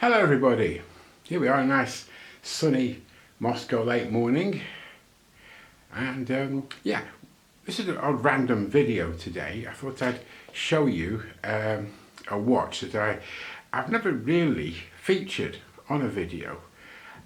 Hello everybody, here we are, a nice sunny Moscow late morning, and yeah, this is a random video today. I thought I'd show you a watch that I've never really featured on a video,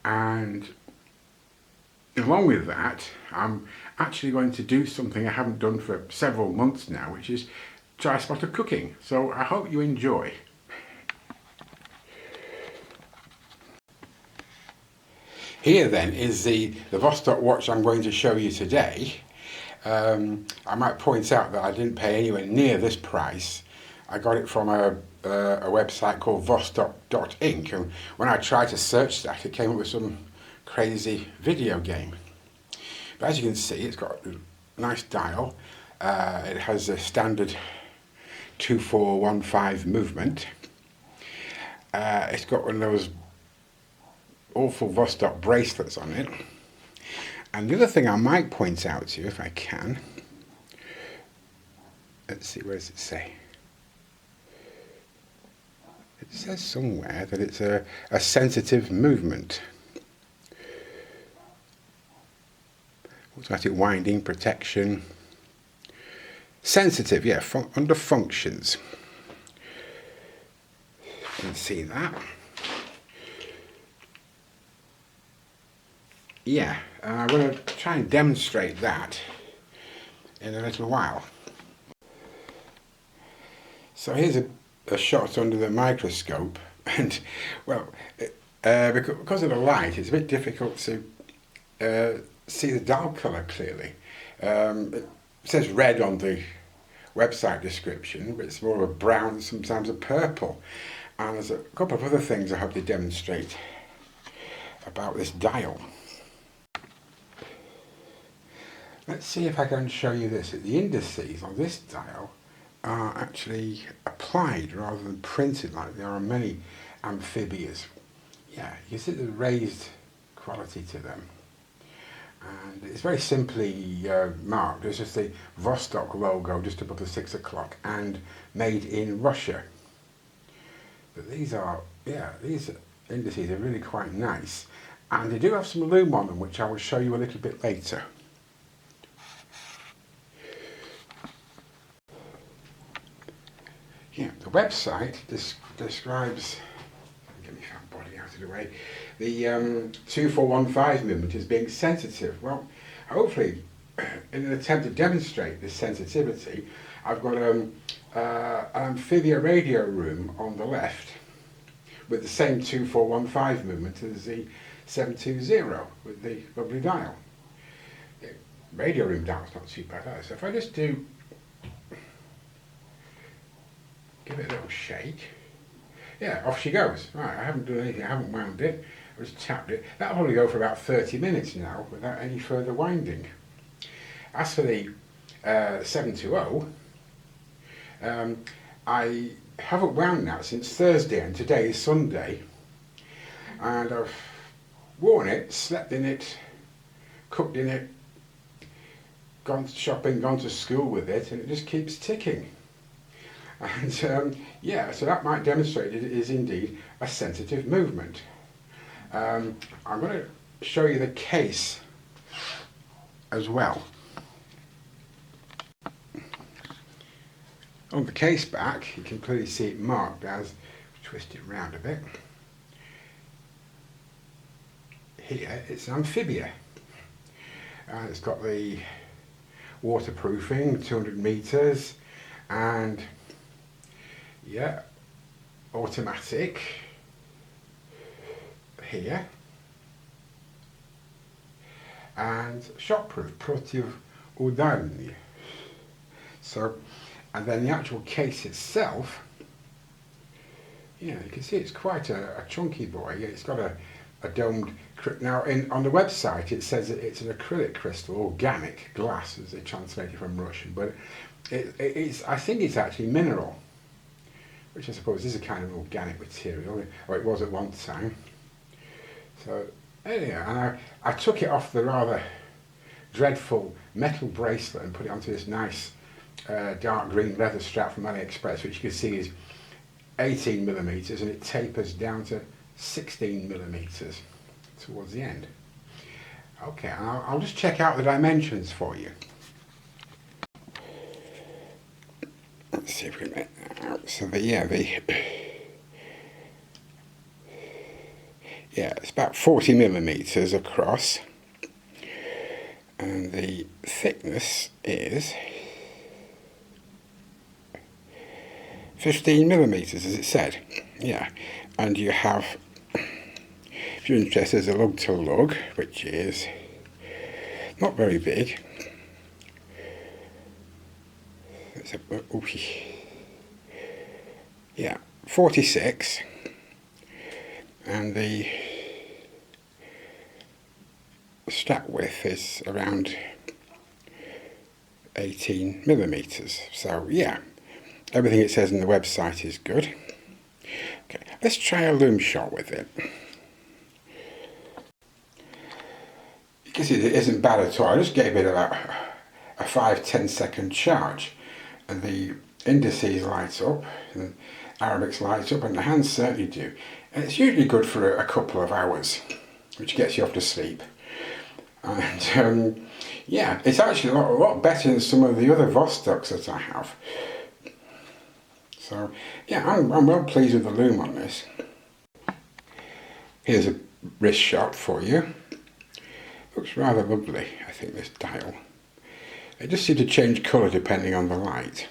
and along with that I'm actually going to do something I haven't done for several months now, which is try a spot of cooking. So I hope you enjoy. Here then is the Vostok watch I'm going to show you today. I might point out that I didn't pay anywhere near this price. I got it from a website called Vostok.inc, and when I tried to search that it came up with some crazy video game. But as you can see, it's got a nice dial. It has a standard 2415 movement. It's got one of those awful Vostok bracelets on it. And the other thing I might point out to you, if I can, let's see, where does it say? It says somewhere that it's a sensitive movement. Automatic winding, protection. Sensitive, yeah, under functions. You can see that. Yeah, I'm going to try and demonstrate that in a little while. So here's a shot under the microscope, and well, because of the light, it's a bit difficult to see the dial colour clearly. It says red on the website description, but it's more of a brown, sometimes a purple. And there's a couple of other things I hope to demonstrate about this dial. Let's see if I can show you this. The indices on this dial are actually applied rather than printed like there are on many Amphibias. Yeah, you see the raised quality to them. And it's very simply marked. There's just the Vostok logo just above the 6 o'clock and made in Russia. But these are, yeah, these indices are really quite nice. And they do have some lume on them, which I will show you a little bit later. Yeah, the website describes, get my fat body out of the way, the 2415 movement as being sensitive. Well, hopefully, in an attempt to demonstrate this sensitivity, I've got an Amphibia radio room on the left with the same 2415 movement as the 720 with the lovely dial. The radio room dial's not too bad either. So if I just do give it a little shake. Yeah, off she goes. Right, I haven't done anything, I haven't wound it, I just tapped it. That'll probably go for about 30 minutes now without any further winding. As for the 720, I haven't wound that since Thursday, and today is Sunday. And I've worn it, slept in it, cooked in it, gone shopping, gone to school with it, and it just keeps ticking. And yeah, so that might demonstrate it is indeed a sensitive movement. I'm going to show you the case as well. On the case back, you can clearly see it marked as, twist it round a bit. Here, it's an Amphibia. And it's got the waterproofing, 200 meters, and yeah, automatic here, and shockproof, protiv udarny. So, and then the actual case itself, yeah, you can see it's quite a chunky boy. It's got a domed, now on the website it says that it's an acrylic crystal, organic glass as they translate it from Russian, but it's I think it's actually mineral, which I suppose is a kind of organic material, or it was at one time. So, anyhow, and I took it off the rather dreadful metal bracelet and put it onto this nice dark green leather strap from AliExpress, which you can see is 18 millimeters, and it tapers down to 16 millimeters towards the end. Okay, I'll just check out the dimensions for you. Let's see if we can make that out. So it's about 40 millimeters across, and the thickness is 15 millimeters, as it said. Yeah, and you have, if you're interested, there's a lug to lug, which is not very big. Yeah, 46, and the strap width is around 18 millimeters. So yeah, everything it says on the website is good. Okay, let's try a loom shot with it. You can see it isn't bad at all. I just gave it about a 5-10 second charge, and the indices light up, and Arabics light up, and the hands certainly do. And it's usually good for a couple of hours, which gets you off to sleep. And yeah, it's actually a lot better than some of the other Vostocks that I have. So yeah, I'm well pleased with the loom on this. Here's a wrist shot for you. Looks rather lovely, I think, this dial. It just seems to change colour depending on the light.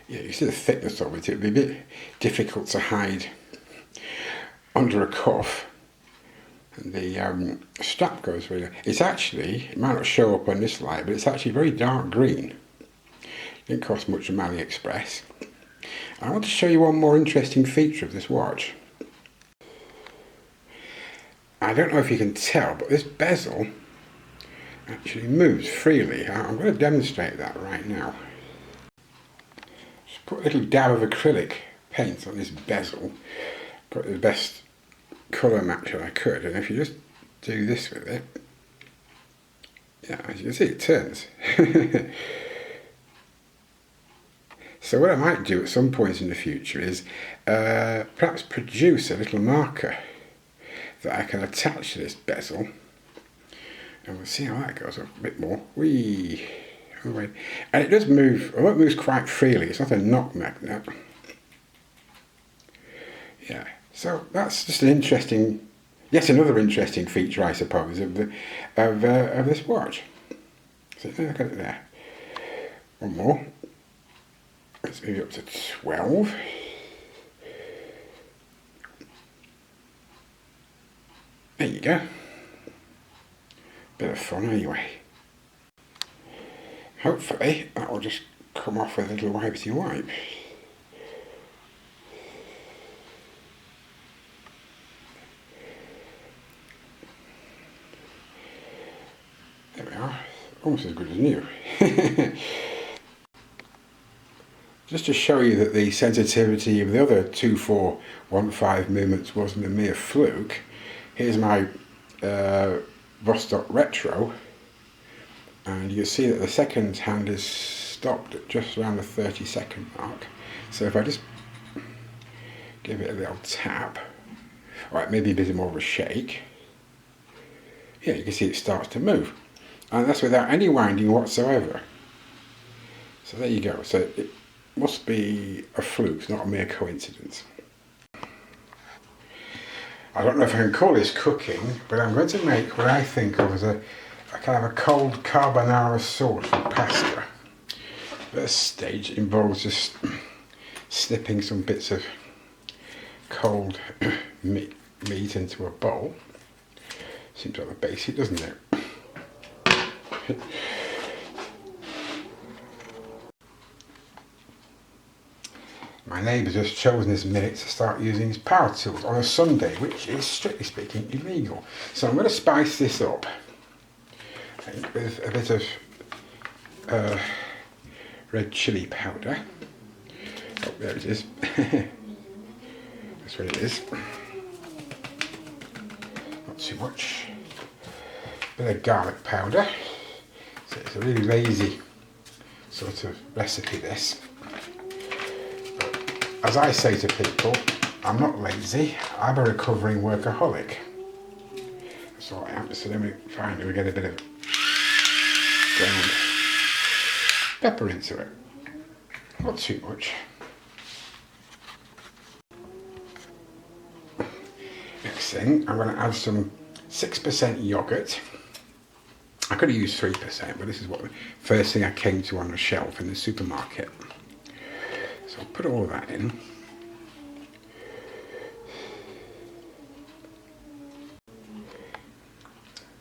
Yeah, you see the thickness of it. It would be a bit difficult to hide under a cuff. And the strap goes really. It's actually, it might not show up on this light, but it's actually very dark green. It didn't cost much from AliExpress. I want to show you one more interesting feature of this watch. I don't know if you can tell, but this bezel actually moves freely. I'm going to demonstrate that right now. Just put a little dab of acrylic paint on this bezel. Got the best colour match that I could, and if you just do this with it, yeah, as you can see, it turns. So what I might do at some point in the future is perhaps produce a little marker that I can attach to this bezel, and we'll see how that goes. A bit more. Whee! And it does move, although it moves quite freely. It's not a knock magnet. Yeah. So that's just an interesting, yet another interesting feature, I suppose, of this watch. So look at it there. One more. Let's move it up to 12. There you go. Bit of fun anyway. Hopefully that will just come off with a little wipey wipe. There we are. Almost as good as new. Just to show you that the sensitivity of the other 2415 movements wasn't a mere fluke, here's my Vostok Retro, and you can see that the second hand is stopped at just around the 30-second mark. So if I just give it a little tap, or maybe a bit more of a shake, yeah, you can see it starts to move, and that's without any winding whatsoever. So there you go. So it must be a fluke, not a mere coincidence. I don't know if I can call this cooking, but I'm going to make what I think of as a kind of a cold carbonara sauce with pasta. First stage involves just snipping some bits of cold meat into a bowl. Seems rather basic, doesn't it? My neighbour's just chosen this minute to start using his power tools on a Sunday, which is, strictly speaking, illegal. So I'm going to spice this up with a bit of red chilli powder. Oh, there it is. That's what it is. Not too much. A bit of garlic powder. So it's a really lazy sort of recipe, this. As I say to people, I'm not lazy, I'm a recovering workaholic. That's all I am. So then we get a bit of ground pepper into it. Not too much. Next thing, I'm going to add some 6% yogurt. I could have used 3%, but this is what the first thing I came to on the shelf in the supermarket. So I'll put all of that in.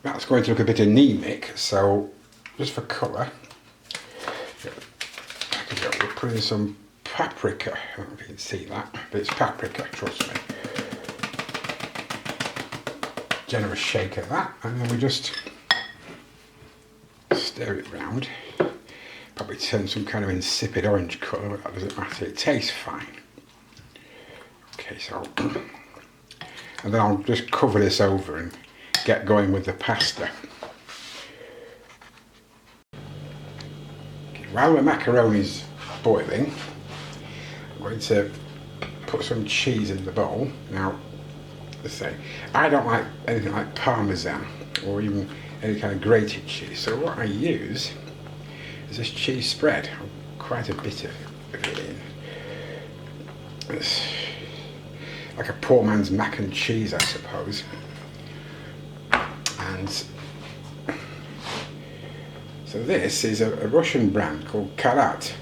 That's going to look a bit anemic, so just for colour, we'll put in some paprika. I don't know if you can see that, but it's paprika, trust me. Generous shake of that, and then we just stir it round. Probably turn some kind of insipid orange colour, but that doesn't matter, it tastes fine. Okay, so, and then I'll just cover this over and get going with the pasta. Okay, while the macaroni's boiling, I'm going to put some cheese in the bowl. Now, let's say, I don't like anything like Parmesan or even any kind of grated cheese, so what I use is this cheese spread. Quite a bit of it in. It's like a poor man's mac and cheese, I suppose. And so this is a Russian brand called Karat,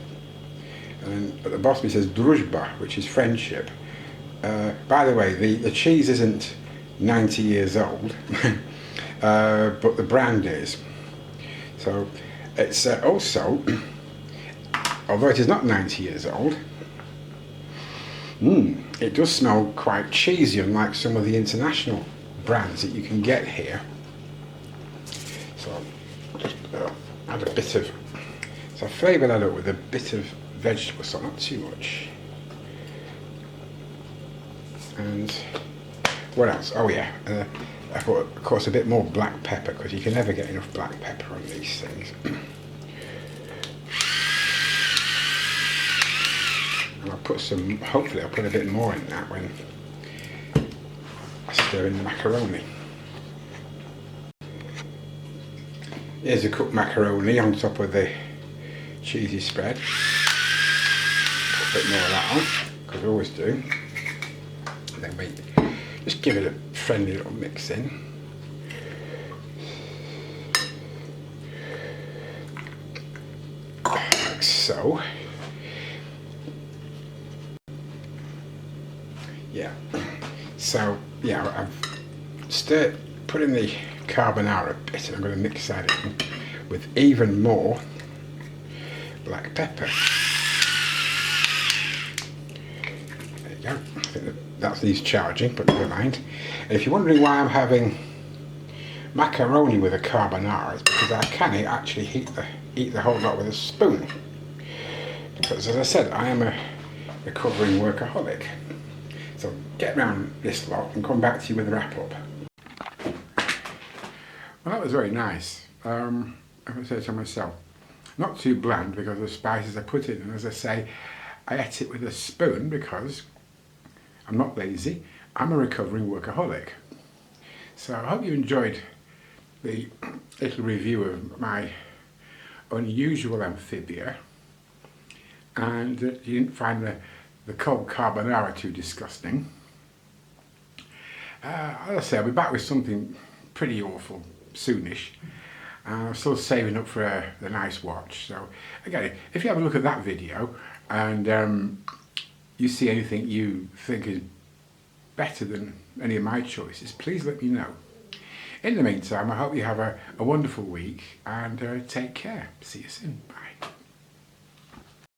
and at the bottom it says Druzhba, which is friendship. By the way, the cheese isn't 90 years old, but the brand is. So it's also, although it is not 90 years old, it does smell quite cheesy, unlike some of the international brands that you can get here. So just add a bit of, so I flavour that up with a bit of vegetable salt, not too much. And what else? Oh yeah, I thought of course a bit more black pepper, because you can never get enough black pepper on these things. And I'll put some, hopefully I'll put a bit more in that when I stir in the macaroni. Here's the cooked macaroni on top of the cheesy spread. Put a bit more of that on, because I always do. And then we just give it a friendly little mix in. Like so. Yeah. So, yeah, I've put in the carbonara bit, and I'm going to mix that in with even more black pepper. There you go. I think that needs charging, but never mind. And if you're wondering why I'm having macaroni with a carbonara, it's because I can actually eat the whole lot with a spoon. Because, as I said, I am a recovering workaholic. So get round this lot and come back to you with a wrap up. Well, that was very nice. I would say to myself, not too bland because of the spices I put in, and as I say, I ate it with a spoon because I'm not lazy, I'm a recovering workaholic. So I hope you enjoyed the little review of my unusual Amphibia, and you didn't find the cold carbonara too disgusting. As I say, I'll be back with something pretty awful soonish. I'm still saving up for the nice watch. So again, if you have a look at that video and you see anything you think is better than any of my choices, please let me know. In the meantime, I hope you have a wonderful week, and take care. See you soon. Bye.